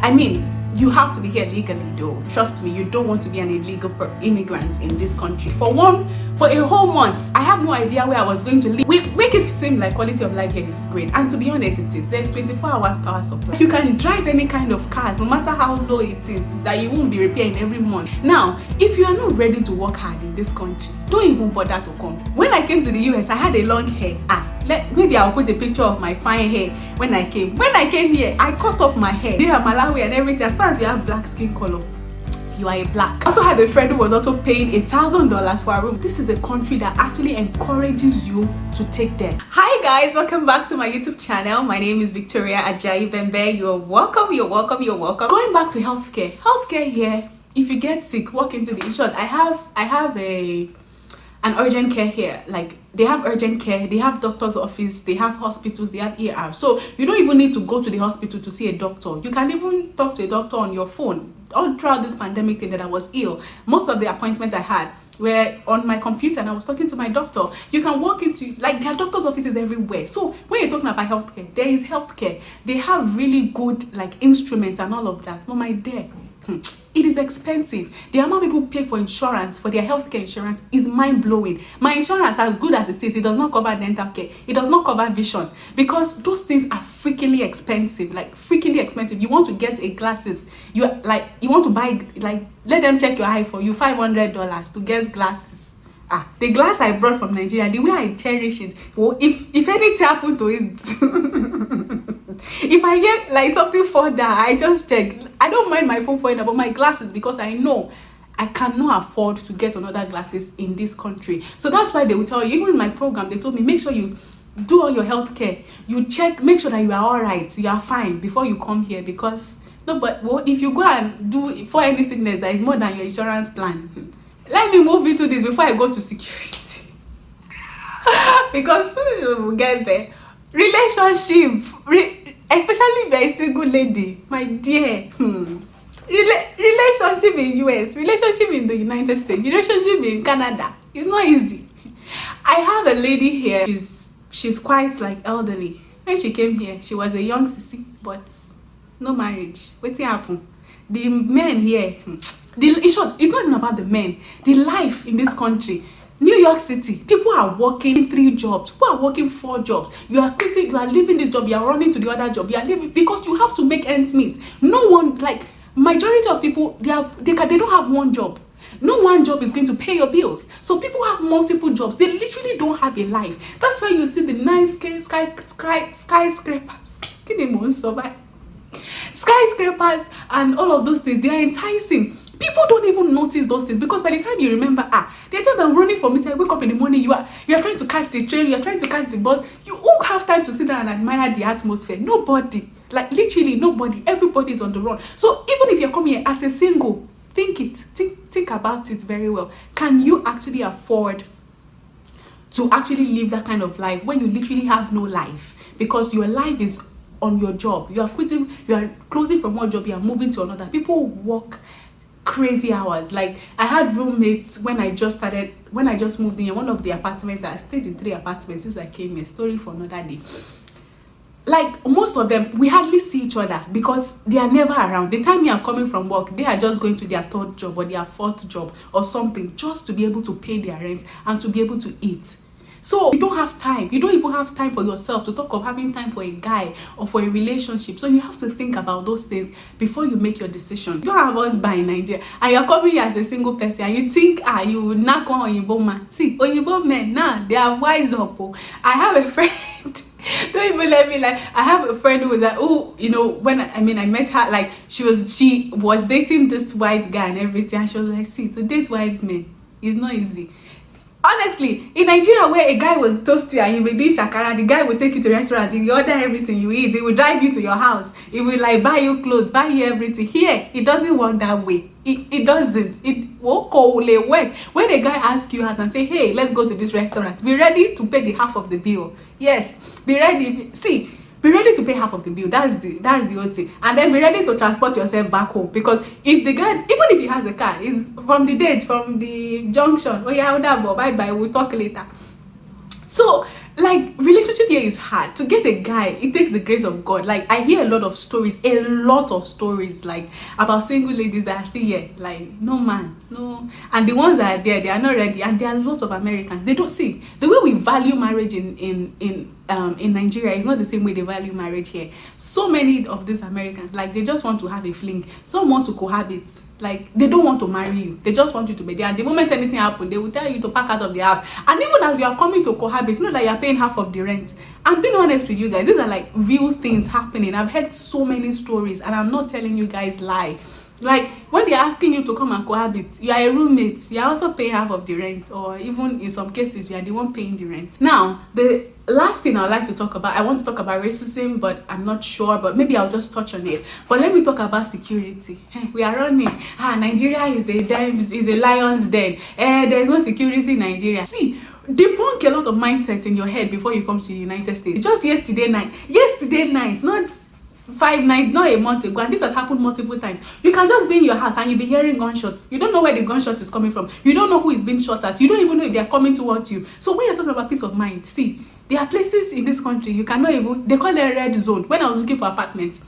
I mean, you have to be here legally though. Trust me, you don't want to be an illegal immigrant in this country. For a whole month, I have no idea where I was going to live. We make it seem like quality of life here is great. And to be honest, it is. There's 24 hours power supply. You can drive any kind of cars, no matter how low it is, that you won't be repairing every month. Now, if you are not ready to work hard in this country, don't even bother to come. When I came to the US, I had a long hair. Maybe I'll put a picture of my fine hair when I came. When I came here, I cut off my hair. You have Malawi and everything. As far as you have black skin color, you are a black. I also had a friend who was also paying $1,000 for a room. This is a country that actually encourages you to take there. Hi guys, welcome back to my YouTube channel. My name is Victoria Ajayi Bembe. You're welcome, you're welcome, you're welcome. Going back to healthcare. Healthcare here, if you get sick, walk into the shop. I have an urgent care here. Like, they have urgent care, they have doctor's office, they have hospitals, they have ER. So you don't even need to go to the hospital to see a doctor. You can even talk to a doctor on your phone. All throughout this pandemic thing that I was ill, most of the appointments I had were on my computer and I was talking to my doctor. You can walk into, like, there are doctor's offices everywhere. So when you're talking about healthcare, there is healthcare. They have really good, like, instruments and all of that. But my dear, it is expensive. The amount people pay for insurance, for their healthcare insurance, is mind-blowing. My insurance, as good as it is, it does not cover dental care. It does not cover vision, because those things are freakingly expensive. Like, freakingly expensive. You want to get a glasses, you want to buy, like, let them check your eye for you, $500 to get glasses. The glass I brought from Nigeria, the way I cherish it, well, if anything happened to it, if I get like something further, I just check. I don't mind my phone falling about my glasses, because I know I cannot afford to get another glasses in this country. So that's why they will tell you, even in my program, they told me, make sure you do all your health care. You check, make sure that you are all right, you are fine before you come here. Because no, but well, if you go and do for any sickness that is more than your insurance plan, let me move into this before I go to security. Because we'll get there. Relationship, especially if you're a single lady, my dear. Relationship in US, relationship in the United States, relationship in Canada, it's not easy. I have a lady here. She's quite like elderly. When she came here, she was a young sissy, but no marriage. What's happened? The men here, in short, it's not even about the men. The life in this country, New York City, people are working 3 jobs, people are working 4 jobs. You are quitting, you are leaving this job, you are running to the other job, you are leaving because you have to make ends meet. No one, like, majority of people, they don't have one job. No one job is going to pay your bills. So people have multiple jobs. They literally don't have a life. That's why you see the nice skyscrapers. Skyscrapers and all of those things, they are enticing. People don't even notice those things, because by the time you remember, the time I'm running for me, I wake up in the morning, you are trying to catch the train, you are trying to catch the bus, you won't have time to sit down and admire the atmosphere. Nobody, like literally nobody, everybody is on the run. So even if you're coming here as a single, think about it very well. Can you actually afford to actually live that kind of life when you literally have no life? Because your life is on your job. You are quitting, you are closing from one job, you are moving to another. People work crazy hours. Like, I had roommates when I just moved in one of the apartments. I stayed in 3 apartments since I came here. Story for another day. Like, most of them, we hardly see each other because they are never around. The time I'm coming from work, they are just going to their 3rd job or their 4th job or something, just to be able to pay their rent and to be able to eat. So you don't have time. You don't even have time for yourself, to talk of having time for a guy or for a relationship. So you have to think about those things before you make your decision. You don't have husband in Nigeria and you're coming here as a single person and you think, you will knock on Oyibo man. See, Oyibo men, now they are wise up. I have a friend. Don't even let me, like, I have a friend who was like, when I met her, like, she was dating this white guy and everything, and she was like, see, to date white men is not easy. Honestly, in Nigeria, where a guy will toast you and you will do shakara, the guy will take you to restaurant, he will order everything you eat, he will drive you to your house, he will like buy you clothes, buy you everything. Here, it doesn't work that way. It doesn't. It won't work. When a guy asks you out and say, hey, let's go to this restaurant, be ready to pay the half of the bill. Yes, be ready. See, be ready to pay half of the bill. That's the whole thing. And then be ready to transport yourself back home, because if the guy, even if he has a car, is from the date, from the junction, bye bye, we'll talk later. So Like, relationship here is hard. To get a guy, it takes the grace of God. Like, I hear a lot of stories, like, about single ladies that are still here. Like, no man, no. And the ones that are there, they are not ready. And there are lots of Americans. They don't see the way we value marriage in Nigeria is not the same way they value marriage here. So many of these Americans, like, they just want to have a fling. Some want to cohabit. Like, they don't want to marry you, they just want you to be there. And the moment anything happens, they will tell you to pack out of the house. And even as you are coming to cohabit, it's not that you are paying half of the rent. I'm being honest with you guys, these are like real things happening. I've heard so many stories, and I'm not telling you guys lie. Like, when they're asking you to come and cohabit, you are a roommate, you are also paying half of the rent, or even in some cases you are the one paying the rent. Now, the last thing I'd like to talk about, I want to talk about racism, but I'm not sure, but maybe I'll just touch on it. But let me talk about security. We are running, Nigeria is a lion's den. There's no security in Nigeria. See, debunk a lot of mindset in your head before you come to the United States. Just yesterday night, not 5 nights, not a month ago, and this has happened multiple times. You can just be in your house and you'll be hearing gunshots. You don't know where the gunshot is coming from. You don't know who is being shot at. You don't even know if they are coming towards you. So when you're talking about peace of mind, see, there are places in this country you cannot even, they call it a red zone. When I was looking for apartments,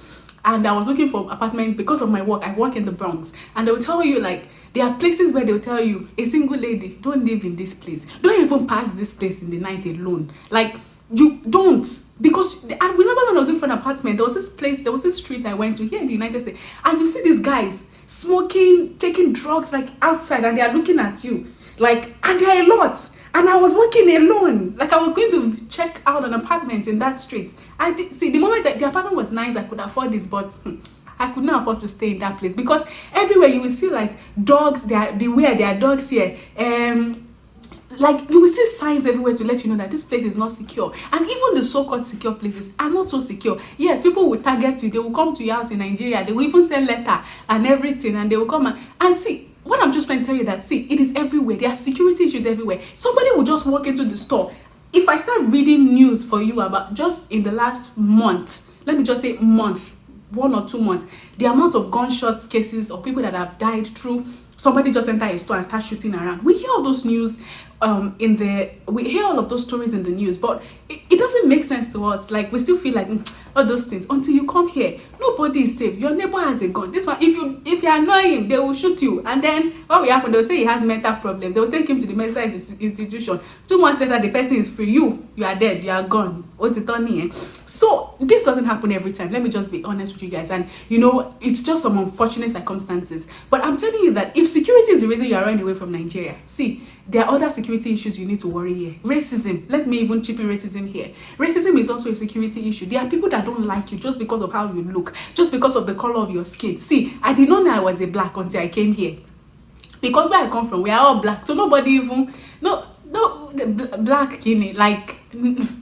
and I was looking for apartment because of my work, I work in the Bronx, and they will tell you, like, there are places where they will tell you, a single lady, don't live in this place. Don't even pass this place in the night alone. Like, you don't, because I remember when I was looking for an apartment, there was this street I went to here in the United States, and you see these guys smoking, taking drugs, like, outside, and they are looking at you, like, and there are a lot. And I was working alone. Like, I was going to check out an apartment in that street. I did see, the moment that the apartment was nice, I could afford it, but I could not afford to stay in that place, because everywhere you will see, like, dogs. Beware, there are dogs here. Like, you will see signs everywhere to let you know that this place is not secure. And even the so-called secure places are not so secure. Yes, people will target you. They will come to your house in Nigeria. They will even send letter and everything, and they will come and see. What I'm just trying to tell you, that, see, it is everywhere. There are security issues everywhere. Somebody will just walk into the store. If I start reading news for you about just in the last month, let me just say month, 1 or 2 months, the amount of gunshot cases or people that have died through somebody just enter a store and start shooting around. We hear all those news we hear all of those stories in the news, but it doesn't make sense to us. Like, we still feel like all those things until you come here. Nobody is safe. Your neighbor has a gun. This one, if you annoy him, they will shoot you. And then what will happen? They'll say he has mental problem. They will take him to the mental institution. 2 months later, the person is free. You are dead. You are gone. So this doesn't happen every time. Let me just be honest with you guys. And it's just some unfortunate circumstances. But I'm telling you that if security is the reason you are running away from Nigeria, see, there are other security issues you need to worry here. Racism. Let me even chip in racism here. Racism is also a security issue. There are people that don't like you just because of how you look, just because of the color of your skin. See, I did not know I was a black until I came here. Because where I come from, we are all black. So nobody even, black,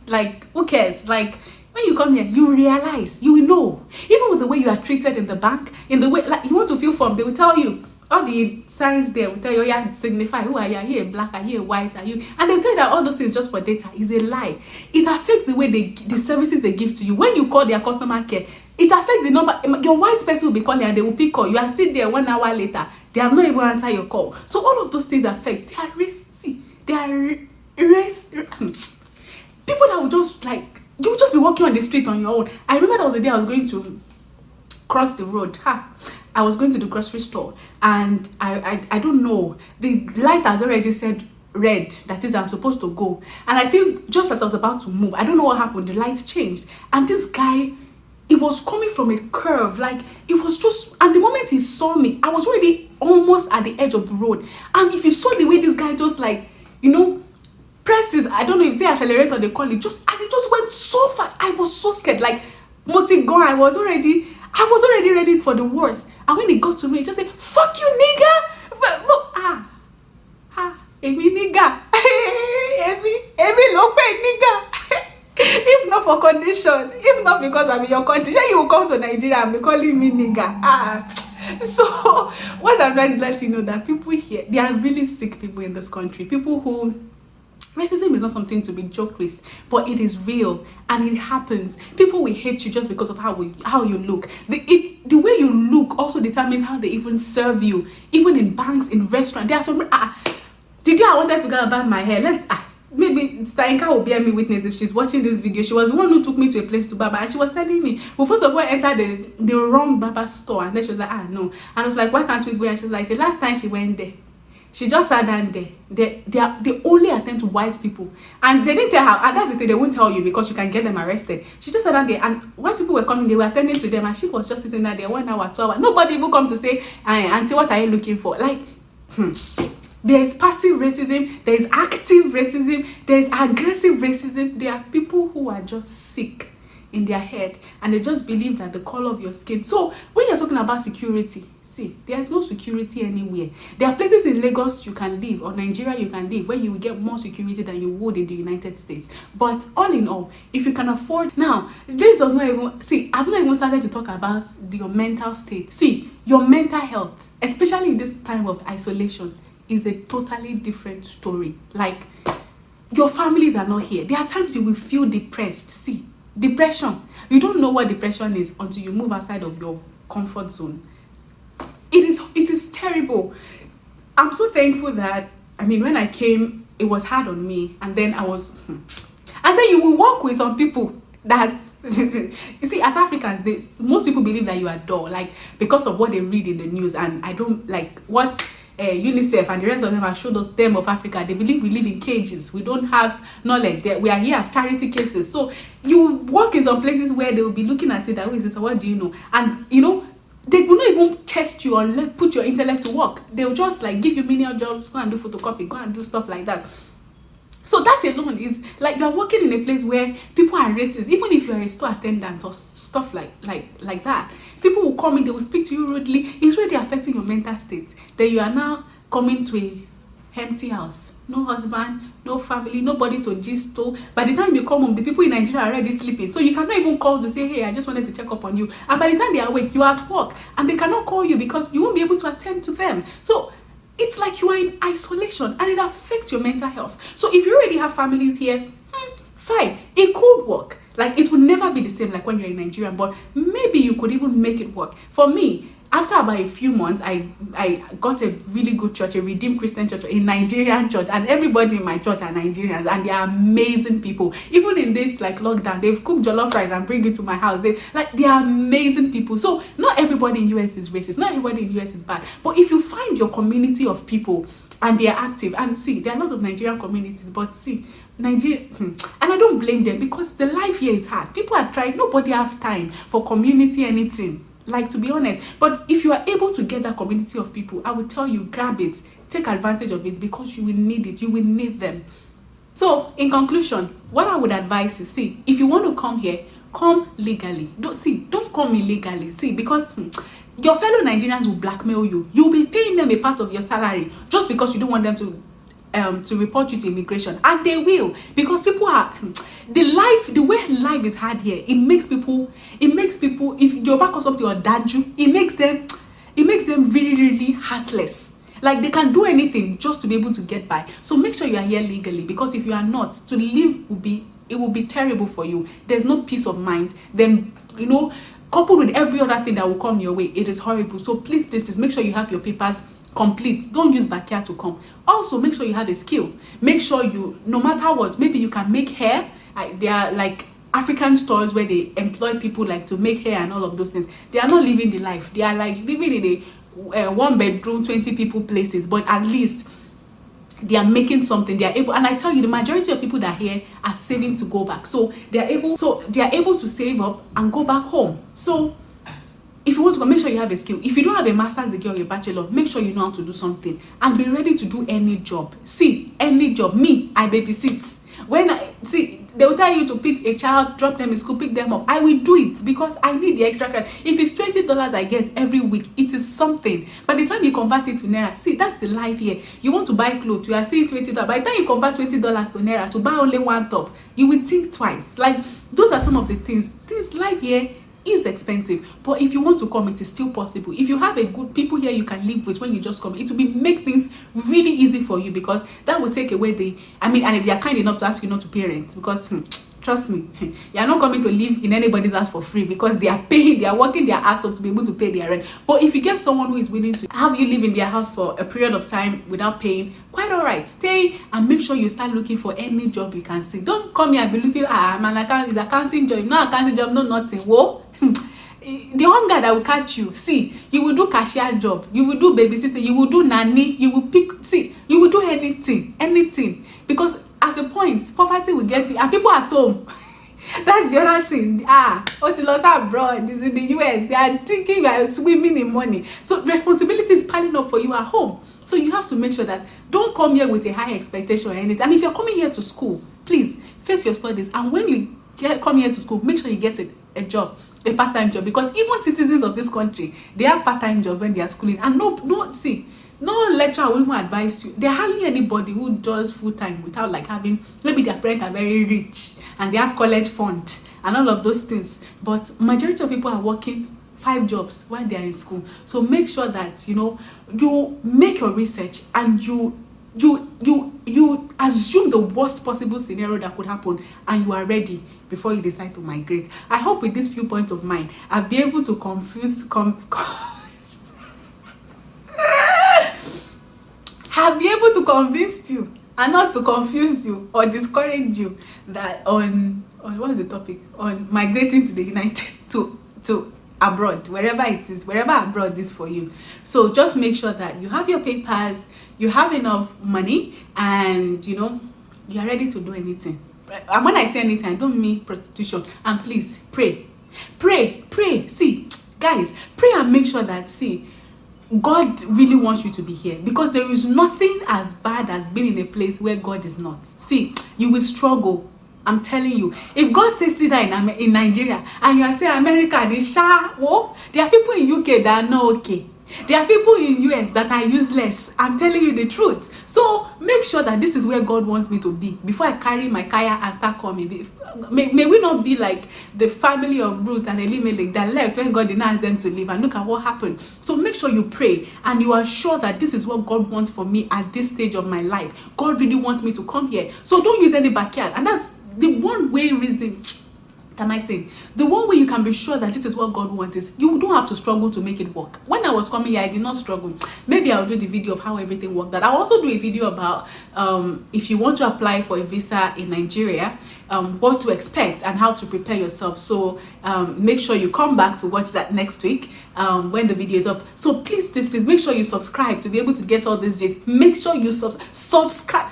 like, who cares? Like, when you come here, you realize, you will know. Even with the way you are treated in the bank, in the way, like, you want to fill form, they will tell you. All the signs there will tell you, yeah, signify who are you. Are you a black? Are you a white? Are you? And they'll tell you that all those things just for data is a lie. It affects the way the services they give to you. When you call their customer care, it affects the number. Your white person will be calling and they will pick call. You are still there 1 hour later. They have not even answered your call. So all of those things affect. They are risky. They are people that will just, like, you will just be walking on the street on your own. I remember there was a day I was going to cross the road. I was going to the grocery store, and I don't know, the light has already said red, that is, I'm supposed to go. And I think just as I was about to move, I don't know what happened, the light changed, and this guy, it was coming from a curve, like, it was just, and the moment he saw me, I was already almost at the edge of the road. And if you saw the way this guy just, like, presses, I don't know if they accelerate or they call it, and it just went so fast. I was so scared, like, Motigon, I was already ready for the worst. And when he got to me, he just said, "Fuck you, nigga!" Emi nigga. Emi lope nigga. If not for condition, if not because I'm in your country, you will come to Nigeria and be calling me nigga. So what I'm trying to let you know, that people here, they are really sick people in this country. People who, racism is not something to be joked with, but it is real and it happens. People will hate you just because of how you look. The way you look also determines how they even serve you. Even in banks, in restaurants, there are some. The day I wanted to go about my hair, let's ask. maybe Stanka will bear me witness if she's watching this video. She was the one who took me to a place to barber, and she was telling me, well, first of all, I entered the wrong barber store, and then she was like, no. And I was like, why can't we go? And she was like, the last time she went there, she just sat down there. They only attend to wise people, and they didn't tell her. And that's the thing, they won't tell you because you can get them arrested. She just sat down there, and white people were coming, they were attending to them, and she was just sitting down there 1 hour, 2 hours. Nobody even come to say, auntie, what are you looking for? Like, there is passive racism, there is active racism, there is aggressive racism. There are people who are just sick in their head, and they just believe that the color of your skin. So when you're talking about security, see, there's no security anywhere. There are places in Lagos you can live, or Nigeria you can live, where you will get more security than you would in the United States. But all in all, if you can afford, now this does not even, see, I've not even started to talk about your mental state. See, your mental health, especially in this time of isolation, is a totally different story. Like, your families are not here. There are times you will feel depressed. See, depression, you don't know what depression is until you move outside of your comfort zone. It is terrible. I'm so thankful that, I mean, when I came, it was hard on me, and then I was and then you will work with some people that you see, as Africans, most people believe that you are dull, like, because of what they read in the news. And I don't like what UNICEF and the rest of them have showed them of Africa. They believe we live in cages. We don't have knowledge. That we are here as charity cases. So you work in some places where they will be looking at it that way. So what do you know? And you know, they will not even test you or put your intellect to work. They'll just like give you menial jobs, go and do photocopy, go and do stuff like that. So that alone is like you're working in a place where people are racist. Even if you're a store attendant or stuff like that, people will come in, they will speak to you rudely. It's really affecting your mental state. Then you are now coming to a empty house. No husband, no family, nobody to gist to. By the time you come home, the people in Nigeria are already sleeping. So you cannot even call to say, hey, I just wanted to check up on you. And by the time they are awake, you are at work. And they cannot call you because you won't be able to attend to them. So it's like you are in isolation, and it affects your mental health. So if you already have families here, fine, it could work. Like, it would never be the same like when you're in Nigeria, but maybe you could even make it work. For me, after about a few months, I got a really good church, a Redeemed Christian church, a Nigerian church, and everybody in my church are Nigerians, and they are amazing people. Even in this like lockdown, they've cooked jollof rice and bring it to my house. They are amazing people. So not everybody in US is racist, not everybody in US is bad. But if you find your community of people and they are active, and see, there are a lot of Nigerian communities, but see, Nigeria, and I don't blame them because the life here is hard. People are trying, nobody have time for community anything. Like, to be honest, but if you are able to get that community of people, I will tell you, grab it, take advantage of it, because you will need it, you will need them. So in conclusion, what I would advise is, see, if you want to come here, come legally. Don't come illegally. See, because your fellow Nigerians will blackmail you. You'll be paying them a part of your salary just because you don't want them to report you to immigration, and they will, because people are the way life is hard here. It makes people, if your back comes up to your daju, it makes them really, really heartless. Like, they can do anything just to be able to get by. So make sure you are here legally, because if you are not, to live will be terrible for you. There's no peace of mind. Then, you know, coupled with every other thing that will come your way, it is horrible. So please make sure you have your papers complete. Don't use backyard to come. Also, make sure you have a skill. Make sure you, no matter what, maybe you can make hair. There are like African stores where they employ people like to make hair and all of those things. They are not living the life. They are like living in a 1-bedroom 20 people places, but at least they are making something. They are able, and I tell you, the majority of people that are here are saving to go back. So they are able to save up and go back home. So if you want to go, make sure you have a skill. If you don't have a master's degree or a bachelor, make sure you know how to do something and be ready to do any job. See, any job. Me, I babysit. They will tell you to pick a child, drop them in school, pick them up. I will do it because I need the extra cash. If it's $20 I get every week, it is something. By the time you convert it to Naira, see, that's the life here. You want to buy clothes, you are seeing $20. By the time you convert $20 to Naira to buy only one top, you will think twice. Like, those are some of the things. This life here is expensive, but if you want to come, it is still possible. If you have a good people here you can live with when you just come, it will make things really easy for you, because that will take away and if they are kind enough to ask you not to pay rent, because trust me, you are not coming to live in anybody's house for free, because they are paying, they are working their ass off to be able to pay their rent. But if you get someone who is willing to have you live in their house for a period of time without paying, quite all right. Stay and make sure you start looking for any job you can see. Don't come here and be looking, it's accounting job, no accounting job, no nothing. Whoa. The hunger that will catch you. See, you will do cashier job, you will do babysitting, you will do nanny, you will you will do anything, because at a point poverty will get you, and people at home that's the other thing. What lost abroad is in the US, they are thinking you are swimming in money, so responsibility is piling up for you at home. So you have to make sure that don't come here with a high expectation or anything. And if you're coming here to school, please face your studies, and when you come here to school, make sure you get a job, a part-time job, because even citizens of this country, they have part-time jobs when they are schooling. And no lecturer will even advise you. There hardly anybody who does full-time without like having, maybe their parents are very rich and they have college fund and all of those things, but majority of people are working 5 jobs while they are in school. So make sure that you make your research, and you assume the worst possible scenario that could happen, and you are ready before you decide to migrate. I hope with these few points of mine, I'll be able to I'll be able to convince you and not to confuse you or discourage you that on what's the topic, on migrating to the United to abroad, wherever it is, wherever abroad is for you. So just make sure that you have your papers, you have enough money, and you are ready to do anything. And when I say anything, I don't mean prostitution. And please pray. See, guys, pray and make sure that God really wants you to be here, because there is nothing as bad as being in a place where God is not. See, you will struggle. I'm telling you. If God says sit down in Nigeria, and you are saying America, there are people in UK that are not okay. There are people in US that are useless. I'm telling you the truth. So make sure that this is where God wants me to be before I carry my kaya and start coming. May we not be like the family of Ruth and Elimelech that left when God didn't ask them to leave, and look at what happened. So make sure you pray and you are sure that this is what God wants for me at this stage of my life. God really wants me to come here. So don't use any backyard. And that's the one way reason. Am I saying? The one way you can be sure that this is what God wants is you don't have to struggle to make it work. When I was coming here, I did not struggle. Maybe I'll do the video of how everything worked. That I'll also do a video about if you want to apply for a visa in Nigeria, what to expect and how to prepare yourself. So make sure you come back to watch that next week when the video is up. So please make sure you subscribe to be able to get all these days. Make sure you subscribe.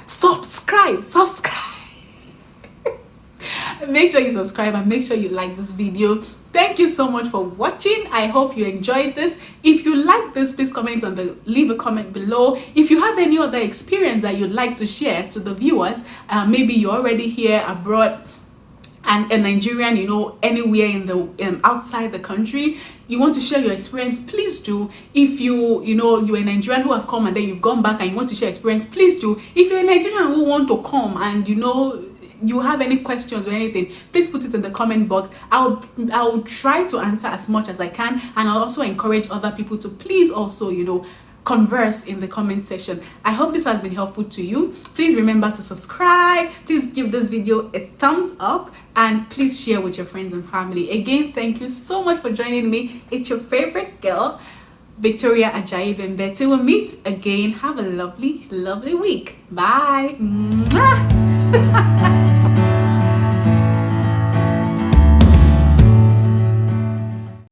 Make sure you subscribe and make sure you like this video. Thank you so much for watching. I hope you enjoyed this. If you like this, please leave a comment below. If you have any other experience that you'd like to share to the viewers, maybe you're already here abroad and a Nigerian, anywhere in the outside the country, you want to share your experience, please do. If you're a Nigerian who have come and then you've gone back and you want to share experience, please do. If you're a Nigerian who want to come and you have any questions or anything, please put it in the comment box. I'll try to answer as much as I can, and I'll also encourage other people to please also converse in the comment section. I hope this has been helpful to you. Please remember to subscribe, please give this video a thumbs up, and please share with your friends and family. Again, thank you so much for joining me. It's your favorite girl, Victoria Ajayi Bembe. Till we meet again, have a lovely week. Bye. Mwah.